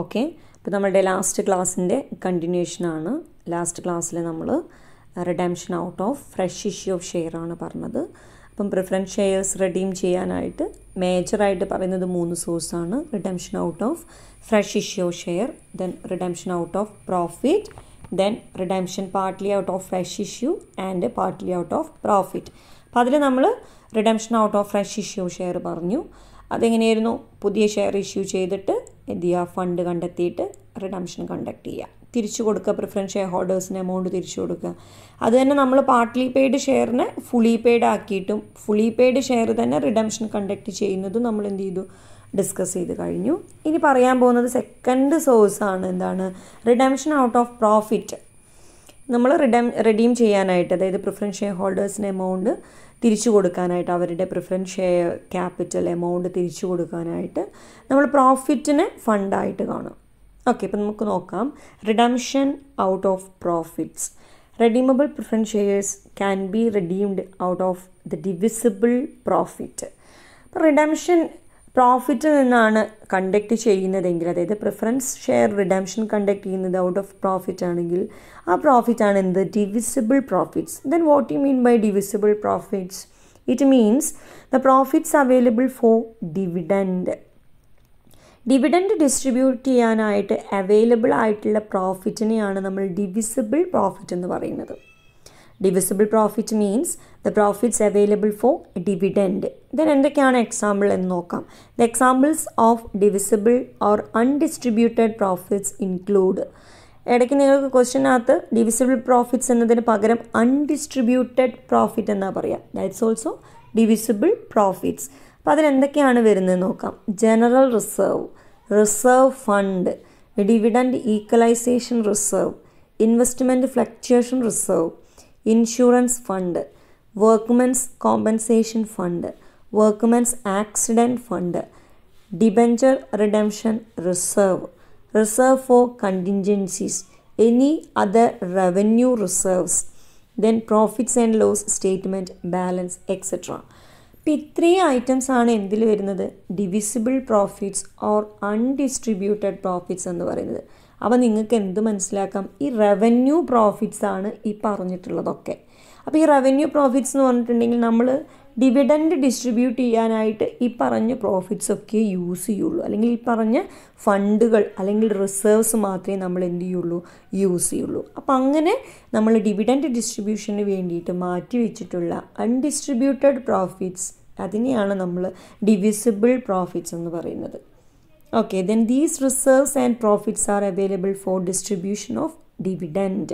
Okay, ഇപ്പോൾ നമ്മുടെ last ക്ലാസ്സിൻ്റെ കണ്ടിന്യൂഷനാണ്. ലാസ്റ്റ് ക്ലാസ്സിൽ നമ്മൾ redemption out of fresh issue of share ആണ് പറഞ്ഞത്. അപ്പം പ്രിഫറൻസ് ഷെയർസ് റിഡീം ചെയ്യാനായിട്ട് മേജറായിട്ട് പറയുന്നത് 3 സോഴ്സാണ്. Redemption out of fresh issue of share, then redemption out of profit, then redemption partly out of fresh issue and partly out of profit. അപ്പോൾ അതിൽ നമ്മൾ redemption out of fresh issue of share പറഞ്ഞു. അതെങ്ങനെയായിരുന്നു? പുതിയ share issue ചെയ്തിട്ട് എന്ത് ചെയ്യുക, fund കണ്ടെത്തിയിട്ട് redemption conduct ചെയ്യുക, തിരിച്ചു കൊടുക്കുക, പ്രിഫറൻസ് ഷെയർ ഹോൾഡേഴ്സിന് എമൗണ്ട് തിരിച്ചു കൊടുക്കുക. അത് തന്നെ നമ്മൾ പാർട്ട്ലി പെയ്ഡ് ഷെയറിനെ ഫുള്ളി പെയ്ഡ് ആക്കിയിട്ടും ഫുള്ളി പെയ്ഡ് ഷെയർ തന്നെ റിഡംഷൻ കണ്ടക്ട് ചെയ്യുന്നതും നമ്മൾ എന്ത് ചെയ്തു, ഡിസ്കസ് ചെയ്ത് കഴിഞ്ഞു. ഇനി പറയാൻ പോകുന്നത് സെക്കൻഡ് സോഴ്സാണ്. എന്താണ്? Redemption out of profit. നമ്മൾ റിഡീം ചെയ്യാനായിട്ട്, അതായത് പ്രിഫറൻസ് ഷെയർ ഹോൾഡേഴ്സിന് എമൗണ്ട് തിരിച്ചു കൊടുക്കാനായിട്ട്, അവരുടെ പ്രിഫറൻസ് ഷെയർ ക്യാപിറ്റൽ എമൗണ്ട് തിരിച്ചു കൊടുക്കാനായിട്ട് നമ്മൾ പ്രോഫിറ്റിനെ ഫണ്ടായിട്ട് കാണും. ഓക്കെ, ഇപ്പം നമുക്ക് നോക്കാം. Redemption out of profits. Redeemable preference shares can be redeemed out of the divisible profit. അപ്പോൾ റിഡംഷൻ പ്രോഫിറ്റിൽ നിന്നാണ് കണ്ടക്ട് ചെയ്യുന്നതെങ്കിൽ, അതായത് പ്രിഫറൻസ് ഷെയർ റിഡംഷൻ കണ്ടക്ട് ചെയ്യുന്നത് ഔട്ട് ഓഫ് പ്രോഫിറ്റ് ആണെങ്കിൽ ആ പ്രോഫിറ്റ് ആണ് എന്ത്? Divisible profits. Then what you mean by divisible profits? It means the profits available for dividend. Dividend distribute ചെയ്യാനായിട്ട് അവൈലബിൾ ആയിട്ടുള്ള പ്രോഫിറ്റിനെയാണ് നമ്മൾ ഡിവിസിബിൾ പ്രോഫിറ്റ് എന്ന് പറയുന്നത്. Divisible profit means the profits available for dividend. Then എന്തൊക്കെയാണ് example എന്ന് നോക്കാം. The examples of divisible or undistributed profits include. ഇടയ്ക്ക് നിങ്ങൾക്ക് ക്വസ്റ്റ്യനകത്ത് ഡിവിസിബിൾ പ്രോഫിറ്റ്സ് എന്നതിന് പകരം അൺഡിസ്ട്രിബ്യൂട്ടഡ് പ്രോഫിറ്റ് എന്നാണ് പറയുക. That's also divisible profits. അപ്പോൾ അതിലെന്തൊക്കെയാണ് വരുന്നത് നോക്കാം. General reserve, reserve fund, dividend equalisation reserve, investment fluctuation reserve, insurance fund, workmen's compensation fund, workmen's accident fund, debenture redemption reserve, reserve for contingencies, any other revenue reserves, then profits and loss statement, balance etcetera. അപ്പോൾ ഇത്രയും items ആണ് എന്തിൽ വരുന്നത്? Divisible profits or undistributed profits എന്ന് പറയുന്നത്. അപ്പോൾ നിങ്ങൾക്ക് എന്ത് മനസ്സിലാക്കാം? ഈ റവന്യൂ പ്രോഫിറ്റ്സ് ആണ് ഈ പറഞ്ഞിട്ടുള്ളതൊക്കെ. അപ്പോൾ ഈ റവന്യൂ പ്രോഫിറ്റ്സ് എന്ന് പറഞ്ഞിട്ടുണ്ടെങ്കിൽ നമ്മൾ ഡിവിഡൻഡ് ഡിസ്ട്രിബ്യൂട്ട് ചെയ്യാനായിട്ട് ഈ പറഞ്ഞ പ്രോഫിറ്റ്സ് ഒക്കെ യൂസ് ചെയ്യുള്ളൂ, അല്ലെങ്കിൽ ഈ പറഞ്ഞ ഫണ്ടുകൾ അല്ലെങ്കിൽ റിസർവ്സ് മാത്രമേ നമ്മൾ എന്ത് ചെയ്യുള്ളൂ, യൂസ് ചെയ്യുള്ളൂ. അപ്പോൾ അങ്ങനെ നമ്മൾ ഡിവിഡൻഡ് ഡിസ്ട്രിബ്യൂഷന് വേണ്ടിയിട്ട് മാറ്റി വെച്ചിട്ടുള്ള അൺഡിസ്ട്രിബ്യൂട്ടഡ് പ്രോഫിറ്റ്സ്, അതിനെയാണ് നമ്മൾ ഡിവിസിബിൾ പ്രോഫിറ്റ്സ് എന്ന് പറയുന്നത്. Okay, then these reserves and profits are available for distribution of dividend.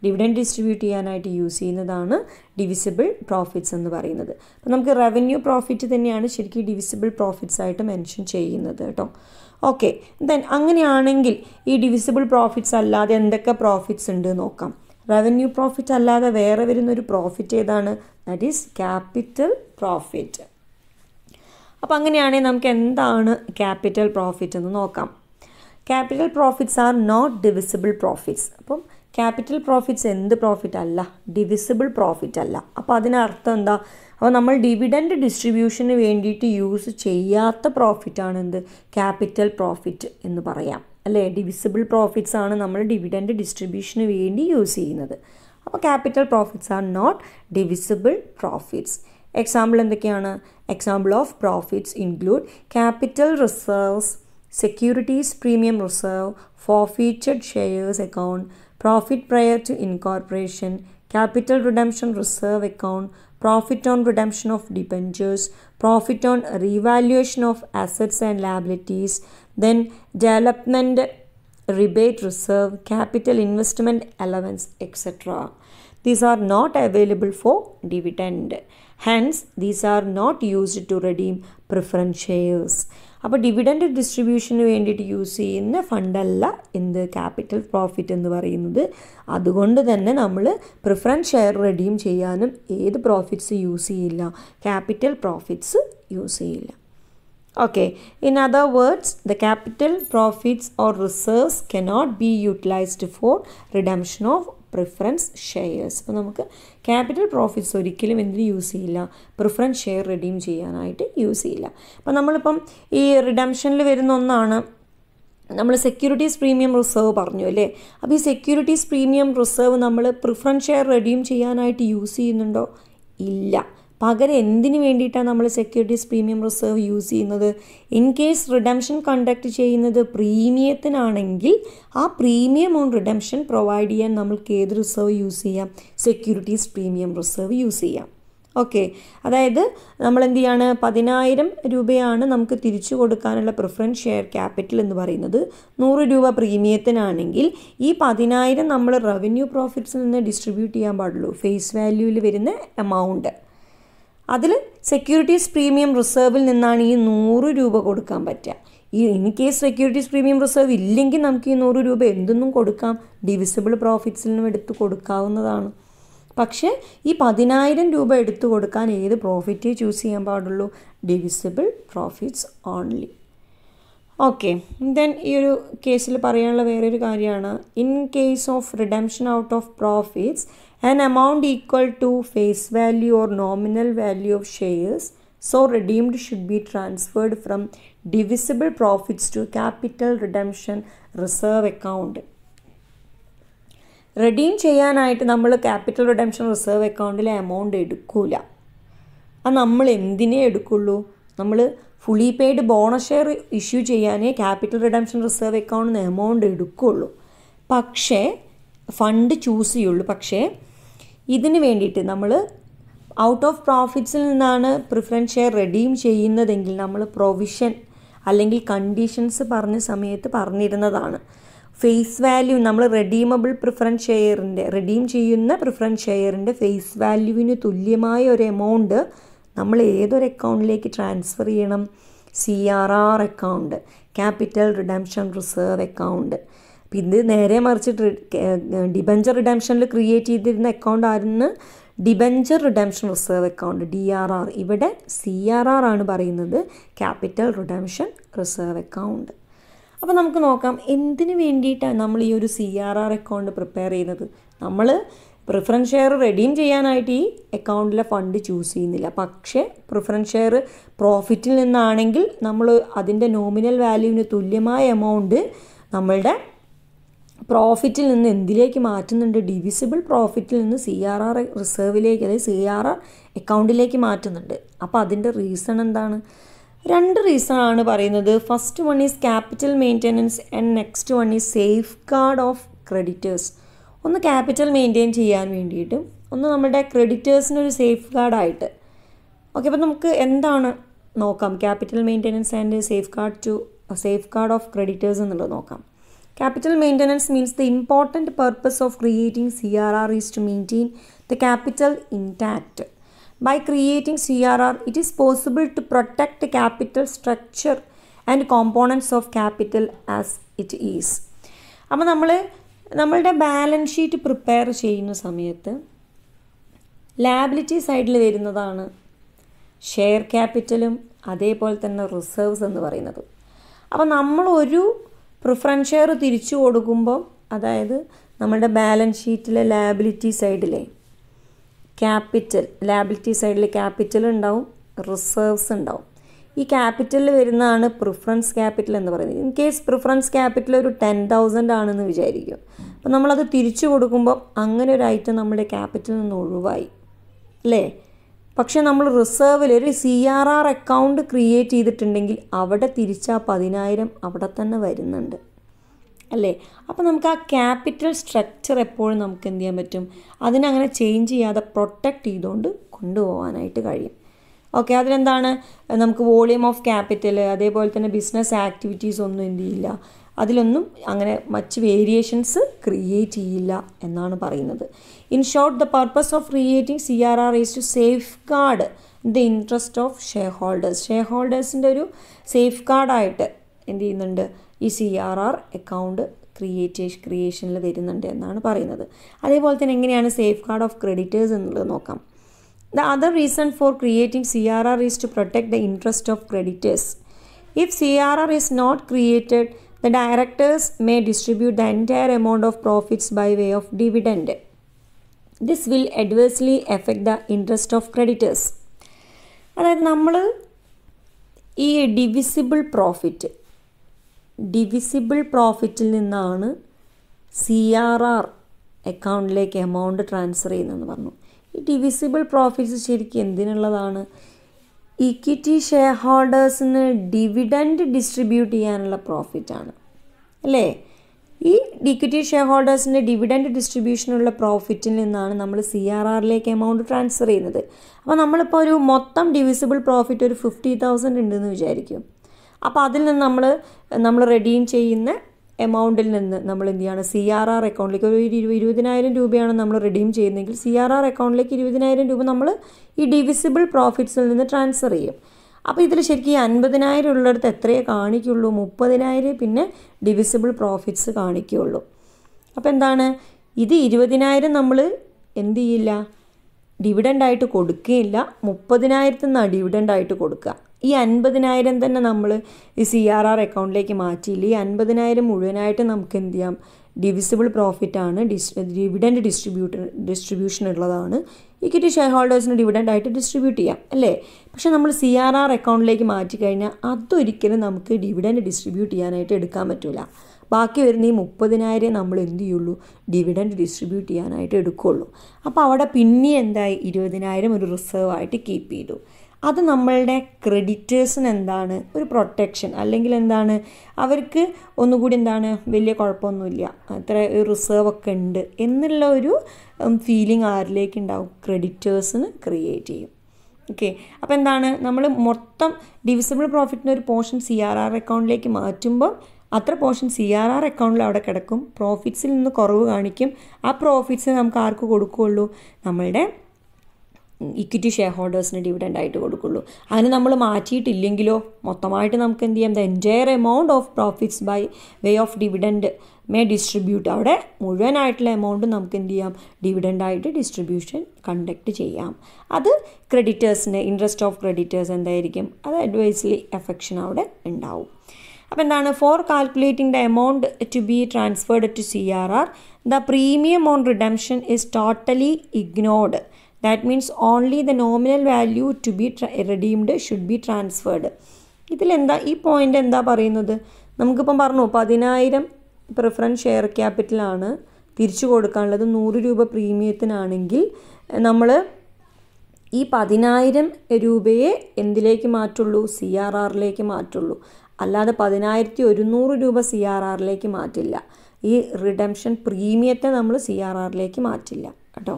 Dividend distribute ചെയ്യാനായിട്ട് യൂസ് ചെയ്യുന്നതാണ് ഡിവിസിബിൾ പ്രോഫിറ്റ്സ് എന്ന് പറയുന്നത്. അപ്പോൾ നമുക്ക് റവന്യൂ പ്രോഫിറ്റ് തന്നെയാണ് ശരിക്കും ഡിവിസിബിൾ പ്രോഫിറ്റ്സ് ആയിട്ട് മെൻഷൻ ചെയ്യുന്നത് കേട്ടോ. ഓക്കെ, ദെൻ അങ്ങനെയാണെങ്കിൽ ഈ ഡിവിസിബിൾ പ്രോഫിറ്റ്സ് അല്ലാതെ എന്തൊക്കെ പ്രോഫിറ്റ്സ് ഉണ്ട് നോക്കാം. റവന്യൂ പ്രോഫിറ്റ് അല്ലാതെ വേറെ വരുന്നൊരു പ്രോഫിറ്റ് ഏതാണ്? That is capital profit. അപ്പോൾ അങ്ങനെയാണെങ്കിൽ നമുക്ക് എന്താണ് ക്യാപിറ്റൽ പ്രോഫിറ്റ് എന്ന് നോക്കാം. Capital profits are not divisible profits. അപ്പം ക്യാപിറ്റൽ പ്രോഫിറ്റ്സ് എന്ത് പ്രോഫിറ്റ് അല്ല? ഡിവിസിബിൾ പ്രോഫിറ്റ് അല്ല. അപ്പോൾ അതിനർത്ഥം എന്താ? അപ്പോൾ നമ്മൾ ഡിവിഡൻഡ് ഡിസ്ട്രിബ്യൂഷന് വേണ്ടിയിട്ട് യൂസ് ചെയ്യാത്ത പ്രോഫിറ്റാണ് എന്ത്? ക്യാപിറ്റൽ പ്രോഫിറ്റ് എന്ന് പറയാം അല്ലേ? ഡിവിസിബിൾ പ്രോഫിറ്റ്സ് ആണ് നമ്മൾ ഡിവിഡൻഡ് ഡിസ്ട്രിബ്യൂഷന് വേണ്ടി യൂസ് ചെയ്യുന്നത്. അപ്പോൾ capital profits are not divisible profits. Example എന്തൊക്കെയാണ്? Example of profits include capital reserves, securities premium reserve, forfeited shares account, profit prior to incorporation, capital redemption reserve account, profit on redemption of debentures, profit on revaluation of assets and liabilities, then development rebate reserve, capital investment allowance etcetera. These are not available for dividend. Hence, these are not used to redeem preference shares. അപ്പോൾ dividend ഡിസ്ട്രിബ്യൂഷന് വേണ്ടിയിട്ട് use ചെയ്യുന്ന ഫണ്ടല്ല എന്ത്? Capital profit എന്ന് പറയുന്നത്. അതുകൊണ്ട് തന്നെ നമ്മൾ preference share redeem ചെയ്യാനും ഏത് പ്രോഫിറ്റ്സ് യൂസ് ചെയ്യില്ല? ക്യാപിറ്റൽ പ്രോഫിറ്റ്സ് യൂസ് ചെയ്യില്ല. Okay, in other words, the capital profits or reserves cannot be utilized for redemption of preference shares. അപ്പോൾ നമുക്ക് ക്യാപിറ്റൽ പ്രോഫിറ്റ്സ് ഒരിക്കലും എന്തിന് യൂസ് ചെയ്യില്ല? പ്രിഫറൻസ് ഷെയർ റിഡീം ചെയ്യാനായിട്ട് യൂസ് ചെയ്യില്ല. അപ്പോൾ നമ്മളിപ്പം ഈ റിഡംഷനിൽ വരുന്ന ഒന്നാണ് നമ്മൾ സെക്യൂരിറ്റീസ് പ്രീമിയം റിസർവ് പറഞ്ഞു അല്ലേ. അപ്പോൾ ഈ സെക്യൂരിറ്റീസ് പ്രീമിയം റിസർവ് നമ്മൾ പ്രിഫറൻസ് ഷെയർ റെഡീം ചെയ്യാനായിട്ട് യൂസ് ചെയ്യുന്നുണ്ടോ? ഇല്ല. പകരം എന്തിനു വേണ്ടിയിട്ടാണ് നമ്മൾ സെക്യൂരിറ്റീസ് പ്രീമിയം റിസർവ് യൂസ് ചെയ്യുന്നത്? ഇൻ കേസ് റിഡംഷൻ കണ്ടക്ട് ചെയ്യുന്നത് പ്രീമിയത്തിനാണെങ്കിൽ ആ പ്രീമിയം ഓൺ റിഡംഷൻ പ്രൊവൈഡ് ചെയ്യാൻ നമ്മൾക്ക് ഏത് റിസർവ് യൂസ് ചെയ്യാം? സെക്യൂരിറ്റീസ് പ്രീമിയം റിസർവ് യൂസ് ചെയ്യാം. ഓക്കെ, അതായത് നമ്മൾ എന്ത് ചെയ്യാണ്, 10,000 രൂപയാണ് നമുക്ക് തിരിച്ചു കൊടുക്കാനുള്ള പ്രിഫറൻസ് ഷെയർ ക്യാപിറ്റൽ എന്ന് പറയുന്നത്. 100 രൂപ പ്രീമിയത്തിനാണെങ്കിൽ ഈ 10,000 നമ്മൾ റവന്യൂ പ്രോഫിറ്റ്സിൽ നിന്ന് ഡിസ്ട്രിബ്യൂട്ട് ചെയ്യാൻ പാടുള്ളൂ. ഫേസ് വാല്യൂവിൽ വരുന്ന എമൗണ്ട് അതിൽ സെക്യൂരിറ്റീസ് പ്രീമിയം റിസർവിൽ നിന്നാണ് ഈ 100 രൂപ കൊടുക്കാൻ പറ്റുക. In case securities premium reserve ഇല്ലെങ്കിൽ നമുക്ക് ഈ 100 രൂപ എന്തൊന്നും കൊടുക്കാം, ഡിവിസിബിൾ പ്രോഫിറ്റ്സിൽ നിന്നും എടുത്ത് കൊടുക്കാവുന്നതാണ്. പക്ഷേ ഈ 10,000 രൂപ എടുത്തു കൊടുക്കാൻ ഏത് പ്രോഫിറ്റ് ചൂസ് ചെയ്യാൻ പാടുള്ളൂ? Divisible profits only. Okay, then ഈ ഒരു കേസിൽ പറയാനുള്ള വേറൊരു കാര്യമാണ്, in case of redemption out of profits an amount equal to face value or nominal value of shares so redeemed should be transferred from divisible profits to capital redemption reserve account. Redeem ചെയ്യാനായിട്ട് നമ്മൾ capital redemption reserve അക്കൗണ്ടിലെ amount എടുക്കൂല. അത് നമ്മൾ എന്തിനേ എടുക്കുള്ളൂ? നമ്മൾ fully paid bonus share issue ചെയ്യാനേ capital redemption reserve അക്കൗണ്ടിൽ നിന്ന് എമൗണ്ട് എടുക്കുകയുള്ളൂ. പക്ഷേ ഫണ്ട് ചൂസ് ചെയ്യുള്ളൂ. പക്ഷേ ഇതിന് വേണ്ടിയിട്ട് നമ്മൾ ഔട്ട് ഓഫ് പ്രോഫിറ്റ്സിൽ നിന്നാണ് പ്രിഫറൻസ് ഷെയർ റെഡീം ചെയ്യുന്നതെങ്കിൽ നമ്മൾ പ്രൊവിഷൻ അല്ലെങ്കിൽ കണ്ടീഷൻസ് പറഞ്ഞ സമയത്ത് പറഞ്ഞിരുന്നതാണ്. ഫേസ് വാല്യൂ നമ്മൾ റെഡീമബിൾ പ്രിഫറൻസ് ഷെയറിൻ്റെ റെഡീം ചെയ്യുന്ന പ്രിഫറൻസ് ഷെയറിൻ്റെ ഫേസ് വാല്യൂവിന് തുല്യമായ ഒരു എമൗണ്ട് നമ്മൾ ഏതൊരു അക്കൗണ്ടിലേക്ക് ട്രാൻസ്ഫർ ചെയ്യണം? CRR account, capital redemption reserve account. അപ്പം ഇത് നേരെ മറിച്ച് ഡിബഞ്ചർ റിഡംഷനിൽ ക്രിയേറ്റ് ചെയ്തിരുന്ന അക്കൗണ്ട് ആയിരുന്നു debenture redemption reserve account, DRR. ഇവിടെ CRR ആണ് പറയുന്നത്, ക്യാപിറ്റൽ റിഡംഷൻ റിസർവ് അക്കൗണ്ട്. അപ്പോൾ നമുക്ക് നോക്കാം എന്തിനു വേണ്ടിയിട്ടാണ് നമ്മൾ ഈ ഒരു CRR അക്കൗണ്ട് പ്രിപ്പയർ ചെയ്യുന്നത്. നമ്മൾ പ്രിഫറൻസ് ഷെയർ റെഡീം ചെയ്യാനായിട്ട് ഈ അക്കൗണ്ടിലെ ഫണ്ട് ചൂസ് ചെയ്യുന്നില്ല. പക്ഷേ പ്രിഫറൻസ് ഷെയർ പ്രോഫിറ്റിൽ നിന്നാണെങ്കിൽ നമ്മൾ അതിൻ്റെ നോമിനൽ വാല്യൂവിന് തുല്യമായ എമൗണ്ട് നമ്മളുടെ പ്രോഫിറ്റിൽ നിന്ന് എന്തിലേക്ക് മാറ്റുന്നുണ്ട്? ഡിവിസിബിൾ പ്രോഫിറ്റിൽ നിന്ന് CRR റിസർവിലേക്ക്, അതായത് CRR അക്കൗണ്ടിലേക്ക് മാറ്റുന്നുണ്ട്. അപ്പോൾ അതിൻ്റെ റീസൺ എന്താണ്? 2 റീസൺ ആണ് പറയുന്നത്. First one is capital maintenance and next one is safe guard of creditors. ഒന്ന് ക്യാപിറ്റൽ മെയിൻറ്റെയിൻ ചെയ്യാൻ വേണ്ടിയിട്ടും ഒന്ന് നമ്മുടെ ക്രെഡിറ്റേഴ്സിനൊരു സേഫ് ഗാർഡായിട്ട്. ഓക്കെ, അപ്പോൾ നമുക്ക് എന്താണ് നോക്കാം, capital maintenance and safe guard of creditors എന്നുള്ളത് നോക്കാം. Capital maintenance means the important purpose of creating CRR is to maintain the capital intact. By creating CRR, it is possible to protect the capital structure and components of capital as it is. അപ്പോൾ നമ്മളുടെ balance sheet prepare ചെയ്യുന്ന സമയത്ത് liability സൈഡിൽ വരുന്നതാണ് share ക്യാപിറ്റലും അതേപോലെ തന്നെ reserves എന്ന് പറയുന്നത്. അപ്പോൾ നമ്മളൊരു പ്രിഫറൻസ് ഷെയർ തിരിച്ചു കൊടുക്കുമ്പോൾ, അതായത് നമ്മുടെ ബാലൻസ് ഷീറ്റിലെ ലാബിലിറ്റി സൈഡിലെ ലാബിലിറ്റി സൈഡിൽ ക്യാപിറ്റൽ ഉണ്ടാവും, റിസർവ്സ് ഉണ്ടാവും. ഈ ക്യാപിറ്റലിൽ വരുന്നതാണ് പ്രിഫറൻസ് ക്യാപിറ്റൽ എന്ന് പറയുന്നത്. ഇൻ കേസ് പ്രിഫറൻസ് ക്യാപിറ്റൽ ഒരു 10,000 ആണെന്ന് വിചാരിക്കും. അപ്പോൾ നമ്മളത് തിരിച്ചു കൊടുക്കുമ്പോൾ അങ്ങനെ ഒരു ഐറ്റം നമ്മുടെ ക്യാപിറ്റലിൽ നിന്ന് ഒഴിവായി അല്ലേ. പക്ഷേ നമ്മൾ റിസർവിൽ ഒരു CRR അക്കൗണ്ട് ക്രിയേറ്റ് ചെയ്തിട്ടുണ്ടെങ്കിൽ അവിടെ തിരിച്ചാ 10,000 അവിടെ തന്നെ വരുന്നുണ്ട് അല്ലേ. അപ്പോൾ നമുക്ക് ആ ക്യാപിറ്റൽ സ്ട്രക്ചർ എപ്പോഴും നമുക്ക് എന്ത് ചെയ്യാൻ പറ്റും? അതിനങ്ങനെ ചേഞ്ച് ചെയ്യാതെ പ്രൊട്ടക്റ്റ് ചെയ്തുകൊണ്ട് കൊണ്ടുപോകാനായിട്ട് കഴിയും. ഓക്കെ, അതിലെന്താണ് നമുക്ക് വോളിയം ഓഫ് ക്യാപിറ്റൽ അതേപോലെ തന്നെ ബിസിനസ് ആക്ടിവിറ്റീസ് ഒന്നും എന്ത് ചെയ്യില്ല, അതിലൊന്നും അങ്ങനെ മറ്റ് വേരിയേഷൻസ് ക്രിയേറ്റ് ചെയ്യില്ല എന്നാണ് പറയുന്നത്. In short, the purpose of creating CRR is to safeguard the interest of shareholders. Share ഹോൾഡേഴ്സിൻ്റെ ഒരു സേഫ് ഗാർഡായിട്ട് എന്ത് ചെയ്യുന്നുണ്ട്? ഈ CRR അക്കൗണ്ട് ക്രിയേഷനിൽ വരുന്നുണ്ട് എന്നാണ് പറയുന്നത്. അതേപോലെ തന്നെ എങ്ങനെയാണ് സേഫ് ഗാർഡ് ഓഫ് ക്രെഡിറ്റേഴ്സ് എന്നുള്ളത് നോക്കാം. The other reason for creating CRR is to protect the interest of creditors. If CRR is not created, the directors may distribute the entire amount of profits by way of dividend. This will adversely affect the interest of creditors. അതായത് നമ്മൾ ഈ divisible profit divisible പ്രോഫിറ്റിൽ നിന്നാണ് CRR അക്കൗണ്ടിലേക്ക് amount transfer ചെയ്യുന്നതെന്ന് പറഞ്ഞു. ഈ divisible profits ശരിക്കും എന്തിനുള്ളതാണ്? Equity share ഹോൾഡേഴ്സിന് dividend distribute ചെയ്യാനുള്ള പ്രോഫിറ്റാണ് അല്ലേ? ഈ ഇക്വിറ്റി ഷെയർ ഹോൾഡേഴ്സിൻ്റെ ഡിവിഡൻഡ് ഡിസ്ട്രിബ്യൂഷനുള്ള പ്രോഫിറ്റിൽ നിന്നാണ് നമ്മൾ CRRലേക്ക് എമൗണ്ട് ട്രാൻസ്ഫർ ചെയ്യുന്നത്. അപ്പോൾ നമ്മളിപ്പോൾ ഒരു മൊത്തം ഡിവിസിബിൾ പ്രോഫിറ്റ് ഒരു 50,000 ഉണ്ടെന്ന് വിചാരിക്കും. അപ്പോൾ അതിൽ നിന്ന് നമ്മൾ റെഡീം ചെയ്യുന്ന എമൗണ്ടിൽ നിന്ന് നമ്മൾ എന്ത് ചെയ്യാണ്, CRR അക്കൗണ്ടിലേക്ക് ഒരു 20,000 രൂപയാണ് നമ്മൾ റിഡീം ചെയ്യുന്നതെങ്കിൽ CRR അക്കൗണ്ടിലേക്ക് 20,000 രൂപ നമ്മൾ ഈ ഡിവിസിബിൾ പ്രോഫിറ്റ്സിൽ നിന്ന് ട്രാൻസ്ഫർ ചെയ്യും. അപ്പോൾ ഇതിൽ ശരിക്കും 50,000 ഉള്ളിടത്ത് എത്രയേ കാണിക്കുള്ളൂ? 30,000 പിന്നെ ഡിവിസിബിൾ പ്രോഫിറ്റ്സ് കാണിക്കുകയുള്ളൂ. അപ്പോൾ എന്താണ്, ഇത് 20,000 നമ്മൾ എന്ത് ചെയ്യില്ല, ഡിവിഡൻ്റായിട്ട് കൊടുക്കുകയില്ല. 30,000 നിന്നാണ് ഡിവിഡൻ്റായിട്ട് കൊടുക്കുക. ഈ 50,000 തന്നെ നമ്മൾ ഈ CRR അക്കൗണ്ടിലേക്ക് മാറ്റിയില്ല. ഈ 50,000 മുഴുവനായിട്ട് നമുക്ക് എന്ത് ചെയ്യാം, ഡിവിസിബിൾ പ്രോഫിറ്റാണ്, ഡിവിഡൻഡ് ഡിസ്ട്രിബ്യൂഷൻ ഉള്ളതാണ്. ഇക്വിറ്റി ഷെയർ ഹോൾഡേഴ്സിന് ഡിവിഡൻ്റായിട്ട് ഡിസ്ട്രിബ്യൂട്ട് ചെയ്യാം അല്ലേ? പക്ഷേ നമ്മൾ CRR അക്കൗണ്ടിലേക്ക് മാറ്റിക്കഴിഞ്ഞാൽ അതൊരിക്കലും നമുക്ക് ഡിവിഡൻഡ് ഡിസ്ട്രിബ്യൂട്ട് ചെയ്യാനായിട്ട് എടുക്കാൻ പറ്റില്ല. ബാക്കി വരുന്ന ഈ 30,000 നമ്മൾ എന്ത് ചെയ്യുള്ളൂ, ഡിവിഡൻഡ് ഡിസ്ട്രിബ്യൂട്ട് ചെയ്യാനായിട്ട് എടുക്കുകയുള്ളൂ. അപ്പോൾ അവിടെ പിന്നെ എന്തായി, 20,000 ഒരു റിസർവ് ആയിട്ട് കീപ്പ് ചെയ്തു. അത് നമ്മളുടെ ക്രെഡിറ്റേഴ്സിന് എന്താണ് ഒരു പ്രൊട്ടക്ഷൻ, അല്ലെങ്കിൽ എന്താണ് അവർക്ക് ഒന്നുകൂടി എന്താണ് വലിയ കുഴപ്പമൊന്നുമില്ല, അത്ര റിസർവ് ഒക്കെ ഉണ്ട് എന്നുള്ള ഒരു ഫീലിംഗ് ആരിലേക്ക് ഉണ്ടാവും, ക്രെഡിറ്റേഴ്സിന് ക്രിയേറ്റ് ചെയ്യും. ഓക്കെ, അപ്പോൾ എന്താണ്, നമ്മൾ മൊത്തം ഡിവിസിബിൾ പ്രോഫിറ്റിൻ്റെ ഒരു പോർഷൻ CRR അക്കൗണ്ടിലേക്ക് മാറ്റുമ്പോൾ അത്ര പോർഷൻ CRR അക്കൗണ്ടിൽ അവിടെ കിടക്കും. പ്രോഫിറ്റ്സിൽ നിന്ന് കുറവ് കാണിക്കും. ആ പ്രോഫിറ്റ്സ് നമുക്ക് ആർക്ക് കൊടുക്കുകയുള്ളൂ, നമ്മളുടെ ഇക്വിറ്റി ഷെയർ ഹോൾഡേഴ്സിന് ഡിവിഡൻ്റായിട്ട് കൊടുക്കുള്ളൂ. അതിന് നമ്മൾ മാറ്റിയിട്ടില്ലെങ്കിലോ മൊത്തമായിട്ട് നമുക്ക് എന്ത് ചെയ്യാം, the entire amount of profits by way of dividend may distribute, അവിടെ മുഴുവനായിട്ടുള്ള എമൗണ്ട് നമുക്ക് എന്ത് ചെയ്യാം, ഡിവിഡൻ്റായിട്ട് ഡിസ്ട്രിബ്യൂഷൻ കണ്ടക്ട് ചെയ്യാം. അത് ക്രെഡിറ്റേഴ്സിന് ഇൻട്രസ്റ്റ് ഓഫ് ക്രെഡിറ്റേഴ്സ് എന്തായിരിക്കും, അത് അഡ്വൈസ്ലി എഫക്ഷൻ അവിടെ ഉണ്ടാവും. അപ്പോൾ എന്താണ്, for calculating the amount to be transferred to CRR the premium on redemption is totally ignored. That means only the nominal value to be redeemed should be transferred. ഇതിലെന്താ ഈ point എന്താ പറയുന്നത്, നമുക്കിപ്പം പറഞ്ഞു 10,000 പ്രിഫറൻസ് ഷെയർ ക്യാപിറ്റലാണ് തിരിച്ചു കൊടുക്കാനുള്ളത്, 100 രൂപ പ്രീമിയത്തിനാണെങ്കിൽ നമ്മൾ ഈ 10,000 രൂപയെ എന്തിലേക്ക് മാറ്റുള്ളൂ, CRRലേക്ക് മാറ്റുള്ളൂ. അല്ലാതെ 10,100 രൂപ CRRലേക്ക് മാറ്റില്ല. ഈ റിഡംഷൻ പ്രീമിയത്തെ നമ്മൾ CRRലേക്ക് മാറ്റില്ല കേട്ടോ.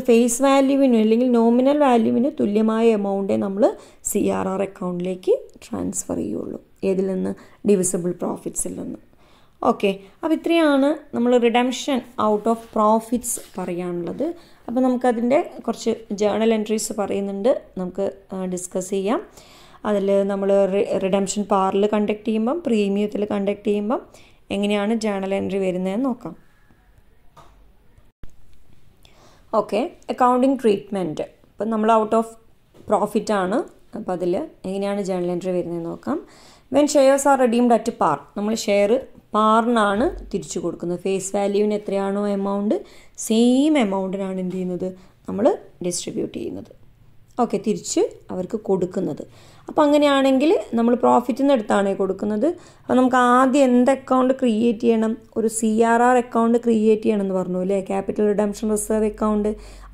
ഫേസ് വാല്യൂവിന് അല്ലെങ്കിൽ നോമിനൽ വാല്യൂവിന് തുല്യമായ എമൗണ്ടേ നമ്മൾ CRR അക്കൗണ്ടിലേക്ക് ട്രാൻസ്ഫർ ചെയ്യുള്ളൂ. ഏതിൽ നിന്ന്, ഡിവിസിബിൾ പ്രോഫിറ്റ്സിൽ നിന്ന്. ഓക്കെ, അപ്പോൾ ഇത്രയാണ് നമ്മൾ റിഡംഷൻ ഔട്ട് ഓഫ് പ്രോഫിറ്റ്സ് പറയാനുള്ളത്. അപ്പോൾ നമുക്കതിൻ്റെ കുറച്ച് ജേണൽ എൻട്രീസ് പറയുന്നുണ്ട്, നമുക്ക് ഡിസ്കസ് ചെയ്യാം. അതിൽ നമ്മൾ റിഡംഷൻ പാറിൽ കണ്ടക്ട് ചെയ്യുമ്പം, പ്രീമിയത്തിൽ കണ്ടക്ട് ചെയ്യുമ്പം എങ്ങനെയാണ് ജേണൽ എൻട്രി വരുന്നതെന്ന് നോക്കാം. Okay, accounting treatment. ഇപ്പം നമ്മൾ ഔട്ട് ഓഫ് പ്രോഫിറ്റാണ്, അപ്പോൾ അതിൽ എങ്ങനെയാണ് ജേണൽ എൻട്രി വരുന്നതെന്ന് നോക്കാം. When shares are redeemed at par, നമ്മൾ ഷെയർ പാറിനാണ് തിരിച്ചു കൊടുക്കുന്നത്. ഫേസ് വാല്യൂവിന് എത്രയാണോ എമൗണ്ട്, സെയിം എമൗണ്ടിനാണ് എന്ത് ചെയ്യുന്നത്, നമ്മൾ ഡിസ്ട്രിബ്യൂട്ട് ചെയ്യുന്നത്. ഓക്കെ, തിരിച്ച് അവർക്ക് കൊടുക്കുന്നത്. അപ്പോൾ അങ്ങനെയാണെങ്കിൽ നമ്മൾ പ്രോഫിറ്റിൽ നിന്ന് എടുത്താണ് കൊടുക്കുന്നത്. അപ്പോൾ നമുക്ക് ആദ്യം എന്ത് അക്കൗണ്ട് ക്രിയേറ്റ് ചെയ്യണം, ഒരു CRR അക്കൗണ്ട് ക്രിയേറ്റ് ചെയ്യണം എന്ന് പറഞ്ഞു അല്ലേ, ക്യാപിറ്റൽ റിഡംഷൻ റിസർവ് അക്കൗണ്ട്.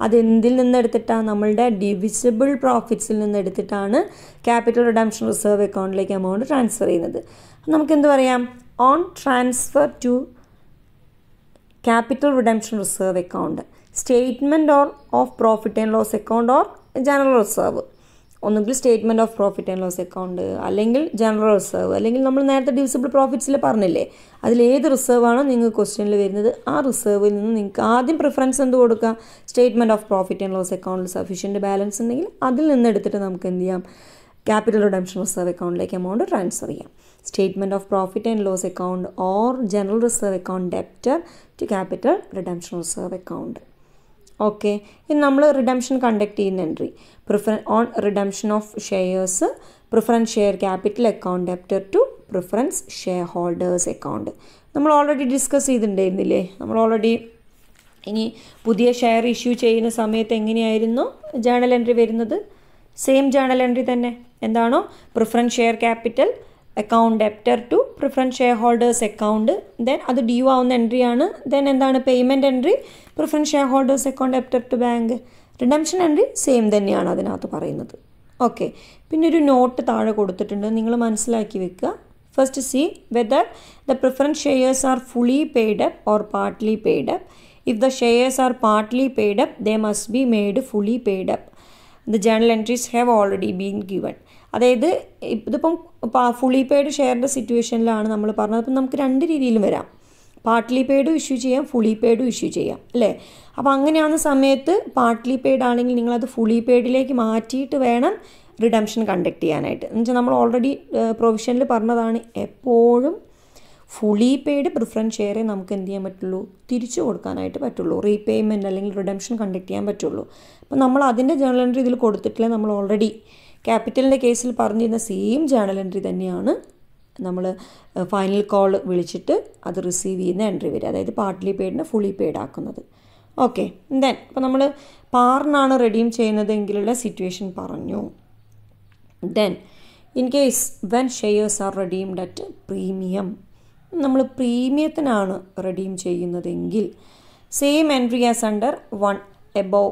അത് എന്തിൽ നിന്ന് എടുത്തിട്ടാണ്, നമ്മളുടെ ഡിവിസിബിൾ പ്രോഫിറ്റ്സിൽ നിന്ന് എടുത്തിട്ടാണ് ക്യാപിറ്റൽ റിഡംഷൻ റിസർവ് അക്കൗണ്ടിലേക്ക് എമൗണ്ട് ട്രാൻസ്ഫർ ചെയ്യുന്നത്. നമുക്കെന്ത് പറയാം, on transfer to capital redemption reserve account, statement of profit and loss account or general reserve. ഒന്നുകിൽ statement of profit and loss account, അല്ലെങ്കിൽ ജനറൽ റിസർവ്, അല്ലെങ്കിൽ നമ്മൾ നേരത്തെ ഡിവിസിബിൾ പ്രോഫിറ്റ്സിൽ പറഞ്ഞില്ലേ, അതിലേത് റിസർവാണോ നിങ്ങൾക്ക് ക്വസ്റ്റ്യനിൽ വരുന്നത്, ആ റിസർവിൽ നിന്ന് നിങ്ങൾക്ക് ആദ്യം പ്രിഫറൻസ് എന്ത് കൊടുക്കുക, statement of profit and loss അക്കൗണ്ടിൽ സഫീഷ്യൻറ്റ് ബാലൻസ് ഉണ്ടെങ്കിൽ അതിൽ നിന്ന് എടുത്തിട്ട് നമുക്ക് എന്ത് ചെയ്യാം, ക്യാപിറ്റൽ റിഡംഷൻ റിസർവ് അക്കൗണ്ടിലേക്ക് എമൗണ്ട് ട്രാൻസ്ഫർ ചെയ്യാം. Statement of profit and loss account or general reserve account debtor to capital redemption reserve account. Okay, ഇനി നമ്മൾ റിഡംഷൻ കണ്ടക്ട് ചെയ്യുന്ന entry, on redemption of shares preference share capital account debtor to preference share holders account. നമ്മൾ already discuss ചെയ്തിട്ടുണ്ടായിരുന്നില്ലേ, നമ്മൾ already. ഇനി പുതിയ share issue ചെയ്യുന്ന സമയത്ത് എങ്ങനെയായിരുന്നു ജേണൽ എൻട്രി വരുന്നത്, സെയിം ജേണൽ എൻട്രി തന്നെ. എന്താണോ preference share capital account debtor to preference share holders account, then അത് ഡ്യൂ ആവുന്ന എൻട്രിയാണ്. ദെൻ എന്താണ് payment entry, preference share holders account debtor to bank. Redemption entry same തന്നെയാണ് അതിനകത്ത് പറയുന്നത്. ഓക്കെ, പിന്നെ ഒരു നോട്ട് താഴെ കൊടുത്തിട്ടുണ്ട്, നിങ്ങൾ മനസ്സിലാക്കി വെക്കുക. First C whether the preference shares are fully paid up or partly paid up. If the shares are partly paid up they must be made fully paid up. The journal entries have already been given. അതായത് ഇതിപ്പം fully paid ഷെയറിൻ്റെ സിറ്റുവേഷനിലാണ് നമ്മൾ പറഞ്ഞത്. അപ്പം നമുക്ക് രണ്ട് രീതിയിലും വരാം, partly പെയ്ഡും issue ചെയ്യാം, ഫുള്ളി പെയ്ഡും ഇഷ്യൂ ചെയ്യാം അല്ലേ. അപ്പോൾ അങ്ങനെയാവുന്ന സമയത്ത് പാർട്ട്ലി പെയ്ഡ് ആണെങ്കിൽ നിങ്ങളത് ഫുള്ളി പെയ്ഡിലേക്ക് മാറ്റിയിട്ട് വേണം റിഡംഷൻ കണ്ടക്ട് ചെയ്യാനായിട്ട്. എന്ന് വെച്ചാൽ നമ്മൾ ഓൾറെഡി പ്രൊവിഷനിൽ പറഞ്ഞതാണ്, എപ്പോഴും ഫുള്ളി പെയ്ഡ് പ്രിഫറൻസ് ഷെയറെ നമുക്ക് എന്ത് ചെയ്യാൻ പറ്റുള്ളൂ, തിരിച്ചു കൊടുക്കാനായിട്ട് പറ്റുള്ളൂ, റീപേയ്മെൻറ്റ് അല്ലെങ്കിൽ റിഡംഷൻ കണ്ടക്ട് ചെയ്യാൻ പറ്റുള്ളൂ. അപ്പോൾ നമ്മൾ അതിൻ്റെ ജേണൽ എൻട്രി ഇതിൽ കൊടുത്തിട്ടില്ല. നമ്മൾ ഓൾറെഡി ക്യാപിറ്റലിൻ്റെ കേസിൽ പറഞ്ഞിരുന്ന സെയിം ജേണൽ എൻട്രി തന്നെയാണ് നമ്മൾ ഫൈനൽ കോൾ വിളിച്ചിട്ട് അത് റിസീവ് ചെയ്യുന്ന എൻട്രി വരിക, അതായത് പാർട്ട്ലി പെയ്ഡിനെ ഫുള്ളി പെയ്ഡ് ആക്കുന്നത്. ഓക്കെ, ദെൻ അപ്പോൾ നമ്മൾ പാറിനാണ് റെഡീം ചെയ്യുന്നതെങ്കിലുള്ള സിറ്റുവേഷൻ പറഞ്ഞു. Then in case when shares are redeemed at premium, നമ്മൾ പ്രീമിയത്തിനാണ് റെഡീം ചെയ്യുന്നതെങ്കിൽ same entry as under one above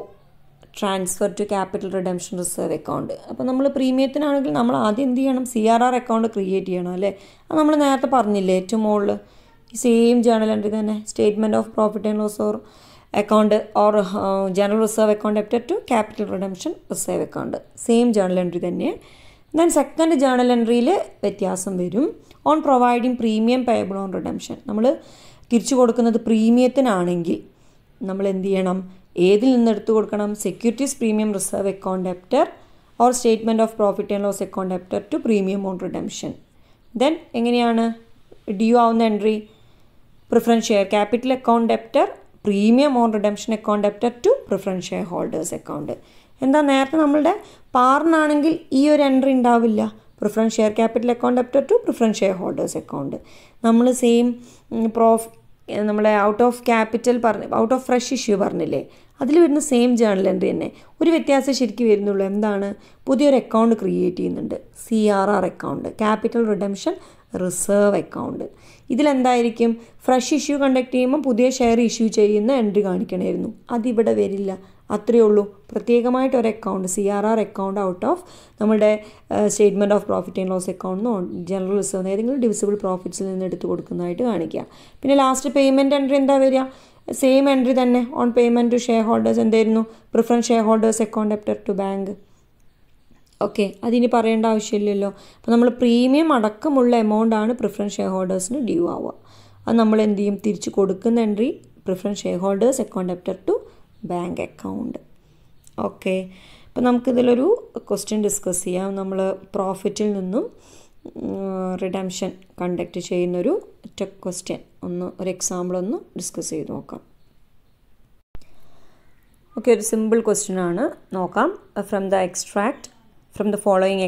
transfer to capital redemption reserve account. അപ്പോൾ നമ്മൾ പ്രീമിയത്തിനാണെങ്കിൽ നമ്മൾ ആദ്യം എന്ത് ചെയ്യണം, CRR അക്കൗണ്ട് ക്രിയേറ്റ് ചെയ്യണം അല്ലേ. അത് നമ്മൾ നേരത്തെ പറഞ്ഞില്ലേ ഏറ്റവും മുകളിൽ, ഈ സെയിം ജേണൽ എൻട്രി തന്നെ, statement of profit and loss or account or general reserve account debtor to capital redemption reserve account, same journal entry തന്നെ. ദെൻ സെക്കൻഡ് ജേണൽ എൻട്രിയിൽ വ്യത്യാസം വരും. On providing premium payable on redemption, നമ്മൾ തിരിച്ചു കൊടുക്കുന്നത് പ്രീമിയത്തിനാണെങ്കിൽ നമ്മൾ എന്ത് ചെയ്യണം, ഏതിൽ നിന്ന് എടുത്തു കൊടുക്കണം, securities premium reserve account debtor or statement of profit and loss account debtor to premium on redemption. Then എങ്ങനെയാണ് ഡ്യൂ ആവുന്ന entry, preference share capital account debtor premium on redemption account debtor to preference share holders account. എന്താ നേരത്തെ നമ്മളുടെ പാറിനാണെങ്കിൽ ഈ ഒരു entry ഉണ്ടാവില്ല, preference share capital account debtor to preference share holders account. നമ്മൾ സെയിം നമ്മളെ out of capital out of fresh issue പറഞ്ഞില്ലേ, അതിൽ വരുന്ന സെയിം ജേണൽ എൻട്രി തന്നെ. ഒരു വ്യത്യാസം ശരിക്കും വരുന്നുള്ളൂ, എന്താണ്, പുതിയൊരു അക്കൗണ്ട് ക്രിയേറ്റ് ചെയ്യുന്നുണ്ട്, CRR account, capital redemption reserve account. ഇതിലെന്തായിരിക്കും, ഫ്രഷ് ഇഷ്യൂ കണ്ടക്ട് ചെയ്യുമ്പോൾ പുതിയ ഷെയർ ഇഷ്യൂ ചെയ്യുന്ന എൻട്രി കാണിക്കണമായിരുന്നു, അതിവിടെ വരില്ല. അത്രയേ ഉള്ളൂ, പ്രത്യേകമായിട്ട് ഒരു account CRR account out of നമ്മുടെ statement of profit and loss അക്കൗണ്ടിനോ ജനറൽ റിസർവ് ഏതെങ്കിലും ഡിവിസിബിൾ പ്രോഫിറ്റ്സിൽ നിന്ന് എടുത്ത് കൊടുക്കുന്നതായിട്ട് കാണിക്കുക. പിന്നെ ലാസ്റ്റ് പേയ്മെൻറ്റ് എൻട്രി എന്താ വരിക, സെയിം എൻട്രി തന്നെ, on payment to shareholders എന്തായിരുന്നു, preference share holders account debtor to bank. Okay, അതിനി പറയേണ്ട ആവശ്യമില്ലല്ലോ. അപ്പോൾ നമ്മൾ പ്രീമിയം അടക്കമുള്ള എമൗണ്ടാണ് പ്രിഫറൻസ് ഷെയർ ഹോൾഡേഴ്സിന് ഡ്യൂ ആവുക. അത് നമ്മൾ എന്ത് ചെയ്യും, തിരിച്ച് കൊടുക്കുന്ന entry preference share holders account debtor to bank account. Okay, അപ്പോൾ നമുക്കിതിലൊരു ക്വസ്റ്റ്യൻ ഡിസ്കസ് ചെയ്യാം. നമ്മൾ പ്രോഫിറ്റിൽ നിന്നും റിഡംഷൻ കണ്ടക്ട് ചെയ്യുന്നൊരു ഒറ്റ ക്വസ്റ്റ്യൻ ഒരു എക്സാമ്പിൾ ഒന്ന് ഡിസ്കസ് ചെയ്ത് നോക്കാം. ഓക്കെ, ഒരു സിമ്പിൾ ക്വസ്റ്റ്യൻ ആണ്, നോക്കാം. From the following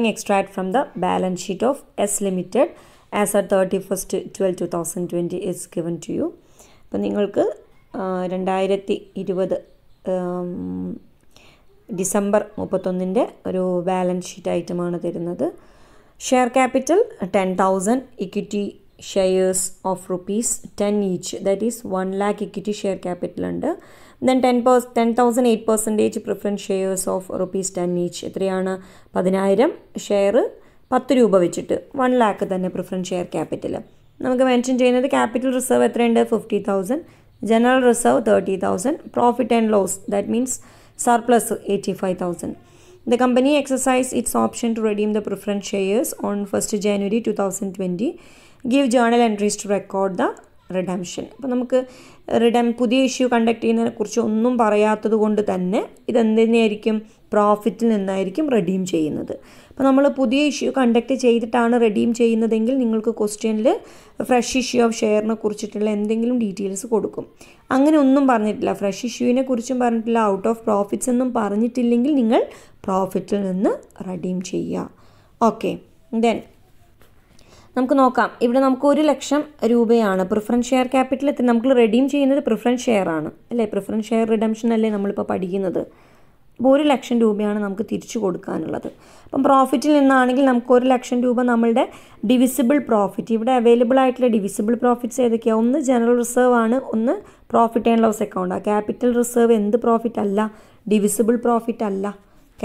extract from the balance sheet of S Limited as at 31/12/2020 is given to you. അപ്പോൾ നിങ്ങൾക്ക് 2020 ഡിസംബർ 31 ഒരു ബാലൻസ് ഷീറ്റ് ഐറ്റമാണ് തരുന്നത്. Share capital 10,000 equity shares of ₹10 each, that is 1 lakh equity share capital ഉണ്ട്. Then 10,008% preference shares of ₹10 each, എത്രയാണ്, 10,000 share 10 രൂപ വെച്ചിട്ട് 1 lakh തന്നെ പ്രിഫറൻസ് ഷെയർ ക്യാപിറ്റൽ. നമുക്ക് മെൻഷൻ ചെയ്യുന്നത് ക്യാപിറ്റൽ റിസർവ് എത്രയുണ്ട്, 50,000, general reserve 30,000, profit and loss that means surplus 85,000. The company exercised its option to redeem the preference shares on 1st January 2020. Give journal entries to record the redemption. അപ്പോൾ നമുക്ക് പുതിയ issue conduct ചെയ്യുന്നതിനെ കുറിച്ച് ഒന്നും പറയാത്തത് കൊണ്ട് തന്നെ ഇതെന്തിനായിരിക്കും, പ്രോഫിറ്റിൽ നിന്നായിരിക്കും റെഡീം ചെയ്യുന്നത്. അപ്പോൾ നമ്മൾ പുതിയ ഇഷ്യൂ കണ്ടക്ട് ചെയ്തിട്ടാണ് റെഡീം ചെയ്യുന്നതെങ്കിൽ നിങ്ങൾക്ക് ക്വസ്റ്റ്യനിൽ ഫ്രഷ് ഇഷ്യൂ ഓഫ് ഷെയറിനെ കുറിച്ചിട്ടുള്ള എന്തെങ്കിലും ഡീറ്റെയിൽസ് കൊടുക്കും. അങ്ങനെ ഒന്നും പറഞ്ഞിട്ടില്ല, ഫ്രഷ് ഇഷ്യൂവിനെ കുറിച്ചും പറഞ്ഞിട്ടില്ല, ഔട്ട് ഓഫ് പ്രോഫിറ്റ്സ് ഒന്നും പറഞ്ഞിട്ടില്ലെങ്കിൽ നിങ്ങൾ പ്രോഫിറ്റിൽ നിന്ന് റെഡീം ചെയ്യുക. ഓക്കെ, ദെൻ നമുക്ക് നോക്കാം. ഇവിടെ നമുക്ക് 1,00,000 രൂപയാണ് പ്രിഫറൻസ് ഷെയർ ക്യാപിറ്റൽ. നമുക്ക് റെഡീം ചെയ്യുന്നത് പ്രിഫറൻസ് ഷെയർ ആണ് അല്ലേ, പ്രിഫറൻസ് ഷെയർ റിഡംഷൻ അല്ലേ നമ്മളിപ്പോൾ പഠിക്കുന്നത്. അപ്പോൾ 1 ലക്ഷം രൂപയാണ് നമുക്ക് തിരിച്ചു കൊടുക്കാനുള്ളത്. അപ്പം പ്രോഫിറ്റിൽ നിന്നാണെങ്കിൽ നമുക്ക് 1 ലക്ഷം രൂപ നമ്മളുടെ ഡിവിസിബിൾ പ്രോഫിറ്റ്, ഇവിടെ അവൈലബിൾ ആയിട്ടുള്ള ഡിവിസിബിൾ പ്രോഫിറ്റ്സ് ഏതൊക്കെയാണ്? ഒന്ന് ജനറൽ റിസർവ് ആണ്, ഒന്ന് പ്രോഫിറ്റ് ആൻഡ് ലോസ് അക്കൗണ്ടാണ്. ക്യാപിറ്റൽ റിസർവ് എന്ത് പ്രോഫിറ്റ് അല്ല? ഡിവിസിബിൾ പ്രോഫിറ്റ് അല്ല.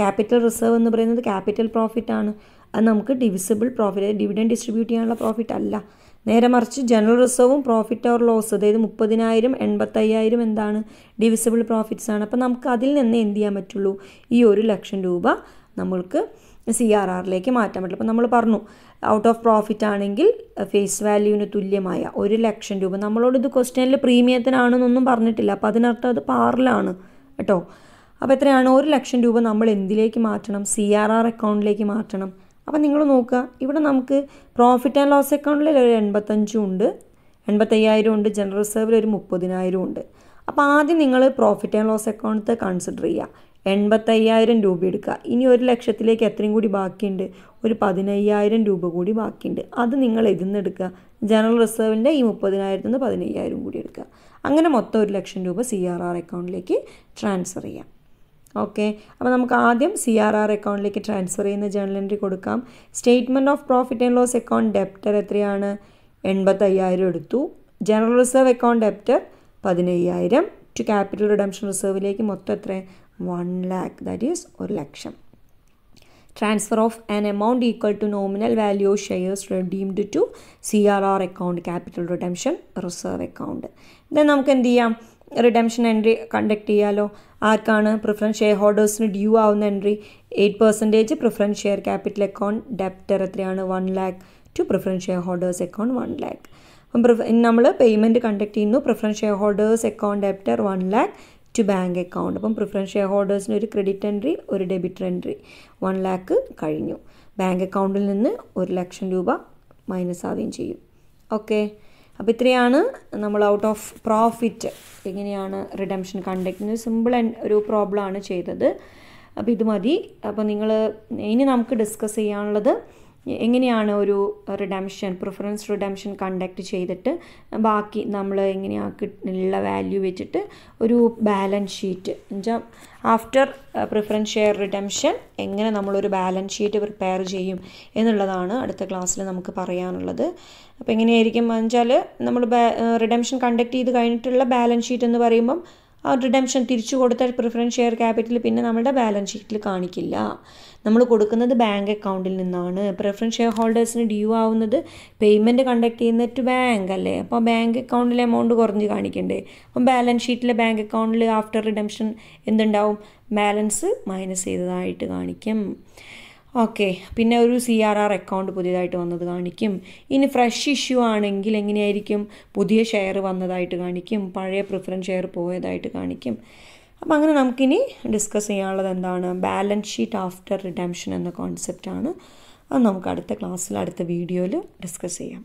ക്യാപിറ്റൽ റിസർവ് എന്ന് പറയുന്നത് ക്യാപിറ്റൽ പ്രോഫിറ്റ് ആണ്. അത് നമുക്ക് ഡിവിസിബിൾ പ്രോഫിറ്റ്, ഡിവിഡൻഡ് ഡിസ്ട്രിബ്യൂട്ട് ചെയ്യാനുള്ള പ്രോഫിറ്റ് അല്ല. നേരെ മറിച്ച് ജനറൽ റിസർവും പ്രോഫിറ്റ് ഓർ ലോസ്, അതായത് 30,000 85,000 എന്താണ്? ഡിവിസിബിൾ പ്രോഫിറ്റ്സ് ആണ്. അപ്പോൾ നമുക്ക് അതിൽ നിന്ന് എന്ത് ചെയ്യാൻ പറ്റുള്ളൂ? ഈ 1 ലക്ഷം രൂപ നമ്മൾക്ക് CRRലേക്ക് മാറ്റാൻ പറ്റില്ല. അപ്പോൾ നമ്മൾ പറഞ്ഞു ഔട്ട് ഓഫ് പ്രോഫിറ്റ് ആണെങ്കിൽ ഫേസ് വാല്യൂവിന് തുല്യമായ 1 ലക്ഷം രൂപ. നമ്മളോട് ഇത് ക്വസ്റ്റ്യനിൽ പ്രീമിയത്തിനാണെന്നൊന്നും പറഞ്ഞിട്ടില്ല, അപ്പോൾ അതിനർത്ഥം അത് പാറിലാണ് കേട്ടോ. അപ്പോൾ എത്രയാണ്? 1 ലക്ഷം രൂപ നമ്മൾ എന്തിലേക്ക് മാറ്റണം? CRR അക്കൗണ്ടിലേക്ക് മാറ്റണം. അപ്പോൾ നിങ്ങൾ നോക്കുക, ഇവിടെ നമുക്ക് പ്രോഫിറ്റ് ആൻഡ് ലോസ് അക്കൗണ്ടിൽ ഒരു 85 ഉണ്ട്, 85,000 ഉണ്ട്, ജനറൽ റിസർവിൽ ഒരു 30,000 ഉണ്ട്. അപ്പോൾ ആദ്യം നിങ്ങൾ profit and loss account consider ചെയ്യുക. 85,000 രൂപ എടുക്കുക. ഇനി 1 ലക്ഷത്തിലേക്ക് എത്രയും കൂടി ബാക്കിയുണ്ട്? ഒരു 15,000 രൂപ കൂടി ബാക്കിയുണ്ട്. അത് നിങ്ങൾ ഇതിന്ന് ജനറൽ റിസർവിൻ്റെ ഈ 30,000 നിന്ന് 15,000 കൂടി എടുക്കുക. അങ്ങനെ മൊത്തം 1 ലക്ഷം രൂപ CRR അക്കൗണ്ടിലേക്ക് ട്രാൻസ്ഫർ ചെയ്യാം. ഓക്കെ, അപ്പോൾ നമുക്ക് ആദ്യം CRR അക്കൗണ്ടിലേക്ക് ട്രാൻസ്ഫർ ചെയ്യുന്ന ജേണൽ എൻട്രി കൊടുക്കാം. Statement of profit and loss account debtor എത്രയാണ്? 85,000 എടുത്തു. General reserve account debtor 15,000 to capital redemption റിസർവിലേക്ക് മൊത്തം എത്ര? 1 lakh, ദാറ്റ് ഈസ് 1 ലക്ഷം. Transfer of an amount equal to nominal value of shares redeemed to CRR account capital redemption reserve account. ഇത് നമുക്ക് എന്ത് ചെയ്യാം? റിഡംഷൻ എൻട്രി കണ്ടക്ട് ചെയ്യാലോ. ആർക്കാണ്? പ്രിഫറൻസ് ഷെയർ ഹോൾഡേഴ്സിന് ഡ്യൂ ആവുന്ന entry 8% preference share capital account debtor എത്രയാണ്? 1 lakh to preference share holders account 1 lakh. അപ്പം നമ്മൾ പേയ്മെൻറ്റ് കണ്ടക്ട് ചെയ്യുന്നു. Preference share holders account debtor 1 lakh to bank account. അപ്പം പ്രിഫറൻസ് ഷെയർ ഹോൾഡേഴ്സിന് ഒരു ക്രെഡിറ്റ് എൻട്രി, ഒരു ഡെബിറ്റ് എൻട്രി. 1 lakh കഴിഞ്ഞു. Bank അക്കൗണ്ടിൽ നിന്ന് 1 ലക്ഷം രൂപ മൈനസ് ആവുകയും ചെയ്യും. ഓക്കെ, അപ്പോൾ ഇത്രയാണ് നമ്മൾ ഔട്ട് ഓഫ് പ്രോഫിറ്റ് എങ്ങനെയാണ് റിഡംഷൻ കണ്ടക്ട് ചെയ്യുന്നത്. സിമ്പിൾ ഒരു പ്രോബ്ലമാണ് ചെയ്തത്. അപ്പോൾ ഇത് മതി. അപ്പോൾ നിങ്ങൾ ഇനി നമുക്ക് ഡിസ്കസ് ചെയ്യാനുള്ളത് എങ്ങനെയാണ് ഒരു റിഡംഷൻ, പ്രിഫറൻസ് റിഡംഷൻ കണ്ടക്ട് ചെയ്തിട്ട് ബാക്കി നമ്മൾ എങ്ങനെയാക്കിയുള്ള വാല്യൂ വെച്ചിട്ട് ഒരു ബാലൻസ് ഷീറ്റ് എന്നുവെച്ചാൽ ആഫ്റ്റർ പ്രിഫറൻസ് ഷെയർ റിഡംഷൻ എങ്ങനെ നമ്മളൊരു ബാലൻസ് ഷീറ്റ് പ്രിപ്പയർ ചെയ്യും എന്നുള്ളതാണ് അടുത്ത ക്ലാസ്സിൽ നമുക്ക് പറയാനുള്ളത്. അപ്പോൾ എങ്ങനെയായിരിക്കും വെച്ചാൽ നമ്മൾ റിഡംഷൻ കണ്ടക്ട് ചെയ്ത് കഴിഞ്ഞിട്ടുള്ള ബാലൻസ് ഷീറ്റ് എന്ന് പറയുമ്പം ആ റിഡംഷൻ തിരിച്ചു കൊടുത്ത പ്രിഫറൻസ് ഷെയർ ക്യാപിറ്റൽ പിന്നെ നമ്മുടെ ബാലൻസ് ഷീറ്റിൽ കാണിക്കില്ല. നമ്മൾ കൊടുക്കുന്നത് ബാങ്ക് അക്കൗണ്ടിൽ നിന്നാണ്. പ്രിഫറൻസ് ഷെയർ ഹോൾഡേഴ്സിന് ഡ്യൂ ആവുന്നത് പേയ്മെൻറ്റ് കണ്ടക്ട് ചെയ്യുന്ന ടു ബാങ്ക് അല്ലേ. അപ്പോൾ ബാങ്ക് അക്കൗണ്ടിലെ എമൗണ്ട് കുറഞ്ഞ് കാണിക്കണ്ടേ. അപ്പം ബാലൻസ് ഷീറ്റിലെ ബാങ്ക് അക്കൗണ്ടിൽ ആഫ്റ്റർ റിഡംഷൻ എന്തുണ്ടാവും? ബാലൻസ് മൈനസ് ചെയ്തതായിട്ട് കാണിക്കും. ഓക്കെ, പിന്നെ ഒരു CRR അക്കൗണ്ട് പുതിയതായിട്ട് വന്നത് കാണിക്കും. ഇനി ഫ്രഷ് ഇഷ്യൂ ആണെങ്കിൽ എങ്ങനെയായിരിക്കും? പുതിയ ഷെയർ വന്നതായിട്ട് കാണിക്കും, പഴയ പ്രിഫറൻസ് ഷെയർ പോയതായിട്ട് കാണിക്കും. അപ്പം അങ്ങനെ നമുക്കിനി ഡിസ്കസ് ചെയ്യാനുള്ളത് എന്താണ്? ബാലൻസ് ഷീറ്റ് ആഫ്റ്റർ റിഡംഷൻ എന്ന കോൺസെപ്റ്റാണ്. അത് നമുക്ക് അടുത്ത ക്ലാസ്സിൽ അടുത്ത വീഡിയോയിൽ ഡിസ്കസ് ചെയ്യാം.